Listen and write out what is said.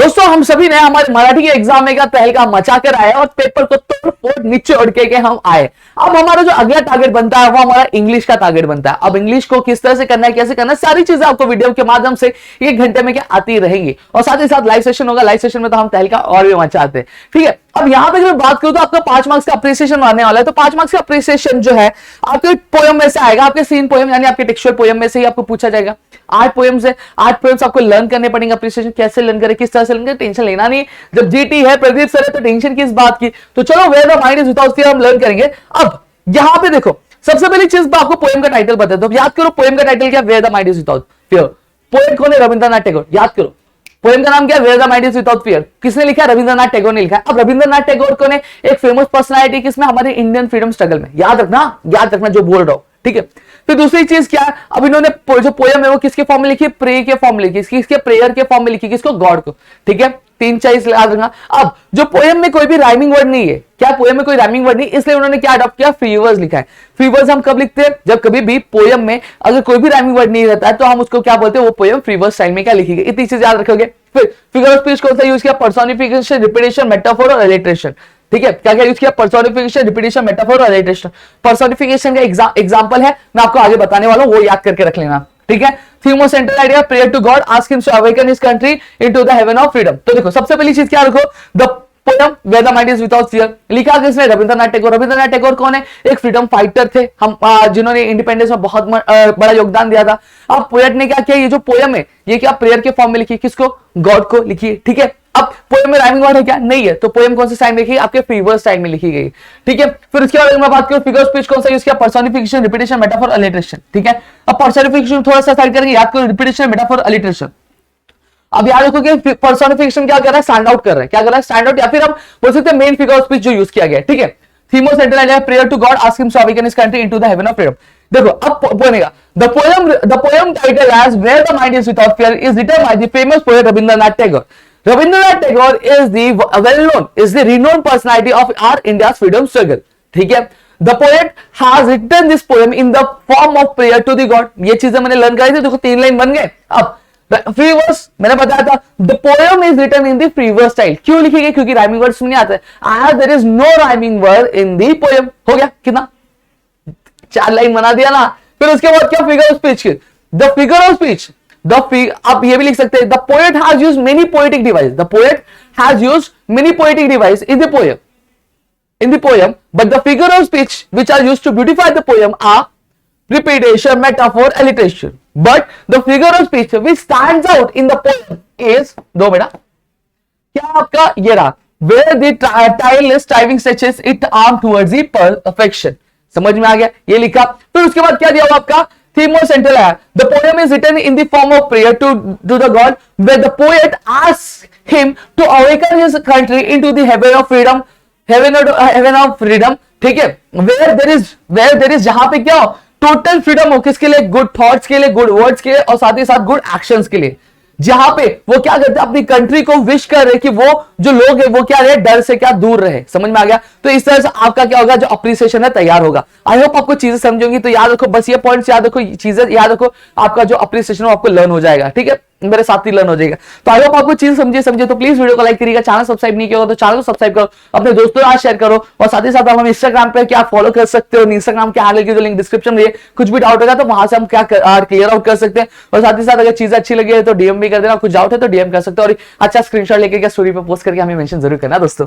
दोस्तों हम सभी ने हमारे मराठी के एग्जाम में का तहलका मचा कर आए और पेपर को तोड़ फोड़ नीचे उड़ के हम आए। अब हमारा जो अगला टारगेट बनता है वो हमारा इंग्लिश का टारगेट बनता है। अब इंग्लिश को किस तरह से करना है, कैसे करना है, सारी चीजें आपको वीडियो के माध्यम से 1 घंटे में क्या आती रहेंगी और साथ ही साथ लाइव सेशन होगा। लाइव सेशन में तो हम तहलका और भी मचाते हैं। ठीक है, अब यहां पे मैं बात करूं तो आपका 5 मार्क्स का अप्रिसिएशन आने वाला है। तो 5 मार्क्स का अप्रिसिएशन जो है आपके पोयम में से आएगा, आपके सीन पोयम यानी आपके टेक्सचुअल पोयम में से ही आपको पूछा जाएगा। 8 पोयम्स है, 8 पोयम्स आपको लर्न करने पड़ेंगे। अप्रिसिएशन कैसे लर्न करें, किस तरह से लर्न करें, टेंशन लेना नहीं। जब जीटी है, प्रदीप सर है, तो टेंशन किस बात की। तो चलो where the mind is without fear हम लर्न करेंगे। अब यहां पे देखो, सबसे पहली चीज मैं आपको पोयम का टाइटल बता दो। याद करो पोयम का टाइटल क्या, where the mind is without fear. Poet कौन है, रविंद्रनाथ टैगोर। याद करो पोएम का नाम क्या है, where the mind is without fear. किसने लिखा है, रविंद्रनाथ टैगोर ने लिखा है। अब रविंद्रनाथ टैगोर कौन है, एक फेमस पर्सनालिटी किसमें, हमारे इंडियन फ्रीडम स्ट्रगल में। याद रखना जो बोल रहा हूं। ठीक है, फिर दूसरी चीज क्या है, अब इन्होंने जो पोयम है वो किसके फॉर्म में लिखी है, प्रे के फॉर्म में लिखी, किसके प्रेयर के फॉर्म में लिखी, किसको, गॉड को। ठीक है, 3 चीज याद रखना। अब जो पोयम में कोई भी राइमिंग वर्ड नहीं है, क्या पोयम में कोई राइमिंग वर्ड नहीं, इसलिए उन्होंने क्या अडॉप्ट किया, फ्री वर्ड्स लिखा है। फ्री वर्ड्स हम कब लिखते हैं, जब कभी भी पोयम में अगर कोई भी राइमिंग वर्ड नहीं रहता है तो हम उसको क्या बोलते हैं, वो पोयम फ्री वर्ड स्टाइल में क्या लिखी गई। इतनी चीज याद रखोगे। फिर फिगर ऑफ स्पीच कौन सा यूज किया, पर्सोनिफिकेशन, रिपीटेशन, मेटाफोर और एलिट्रेशन। ठीक है, क्या क्या यूज किया, पर्सोनिफिकेशन, रिपीटेशन, मेटाफोर और एलिट्रेशन। पर्सोनिफिकेशन का एग्जांपल है, मैं आपको आगे बताने वाला हूं, वो याद करके रख लेना। ठीक है, थीम और central idea, prayer to God, ask him to awaken his country into the heaven of freedom. तो देखो सबसे पहली चीज क्या रखो, the poem where the mind is without fear. लिखा किसने, रविंद्रनाथ टैगोर। रविंद्रनाथ टैगोर कौन है, एक फ्रीडम फाइटर थे, हम जिन्होंने इंडिपेंडेंस में बहुत बड़ा योगदान दिया था। अब पोएट ने क्या किया, ये जो पोयम है ये क्या प्रेयर के फॉर्म में लिखी, किसको, गॉड को लिखी है। ठीक है, अब पोयम में राइमिंग वर्ड है क्या, नहीं है, तो पोयम कौन से स्टाइल में लिखी, आपके फ्री वर्ड स्टाइल में लिखी गई। ठीक है, फिर उसके बाद मैं बात करूं फिगर ऑफ स्पीच कौन सा यूज किया, पर्सोनिफिकेशन, रिपीटेशन, मेटाफोर, अलिट्रेशन। ठीक है, अब पर्सोनिफिकेशन थोड़ा सा साइड करेंगे, याद करो रिपीटेशन, मेटाफोर, अलिट्रेशन। अब याद रखो कि पर्सोनिफिकेशन क्या कर रहा है, स्टैंड आउट कर रहा है, क्या कर रहा है, स्टैंड आउट, या फिर हम बोल सकते हैं मेन फिगर ऑफ स्पीच जो यूज किया गया है। ठीक है, theme of central idea, prayer to God, ask him to awaken his country into the heaven of freedom. देखो अब बनेगा the poem title as where the mind is without fear is written by the famous poet Rabindranath Tagore. Rabindranath Tagore is the well-known, is the renowned personality of our India's freedom struggle. ठीक है, the poet has written this poem in the form of prayer to the god. ये चीजें मैंने learn कराई थी, देखो 3 line बन गए। अब फ्री वर्स मैंने बताया था, the poem is written in the free verse style. क्यों लिखी गई, क्योंकि राइमिंग वर्ड्स में नहीं आते, as there is no rhyming word in the poem. हो गया कितना, 4 लाइन बना दिया ना। फिर उसके बाद क्या, figure of speech, the figure of speech, आप ये भी लिख सकते हैं, the poet has used many poetic device, the poet has used many poetic device in the poem, but the figure of speech which are used to beautify the poem are repetition, metaphor, alliteration, but the figure of speech which stands out in the poem is, दो बेटा, क्या आपका ये रहा, where the tireless striving stretches its arm towards the perfection. समझ में आ गया, ये लिखा। फिर उसके बाद क्या दिया हुआ आपका, theme और central है, the poem is written in the form of prayer to the god, where the poet asks him to awaken his country into the heaven of freedom, heaven of freedom. ठीक है, where there is जहां पे क्या हो, total freedom हो, किसके लिए, good thoughts के लिए, गुड वर्ड्स के लिए, और साथ ही साथ गुड एक्शंस के लिए। जहां पे वो क्या करते हैं, अपनी कंट्री को विश कर रहे कि वो जो लोग हैं वो क्या रहे, डर से क्या दूर रहे। समझ में आ गया। तो इस तरह से आपका क्या होगा, जो अप्रिसिएशन है तैयार होगा। आई होप आपको चीजें समझोगी। तो याद रखो, बस ये पॉइंट्स याद रखो, चीजें याद रखो, आपका जो अप्रिसिएशन आपको लर्न हो जाएगा। ठीक है, मेरे साथ ही लर्न हो जाएगा। तो आई होप आपको चीज समझे तो प्लीज वीडियो को लाइक करिएगा। चैनल सब्सक्राइब नहीं किया हो तो चैनल को सब्सक्राइब करो, अपने दोस्तों के साथ शेयर करो, और साथ ही साथ हम इंस्टाग्राम पे क्या फॉलो कर सकते हो, इंस्टाग्राम के हैंडल की जो लिंक डिस्क्रिप्शन में है, कुछ भी डाउट होगा तो वहां से हम क्या क्लियर आउट कर सकते हैं। और साथ ही साथ अगर चीजें अच्छी लगी है तो डीएम भी कर देना, कुछ डाउट है तो डीएम कर सकते हो, और अच्छा स्क्रीनशॉट लेके क्या स्टोरी पे पोस्ट करके हमें मेंशन जरूर करना दोस्तों।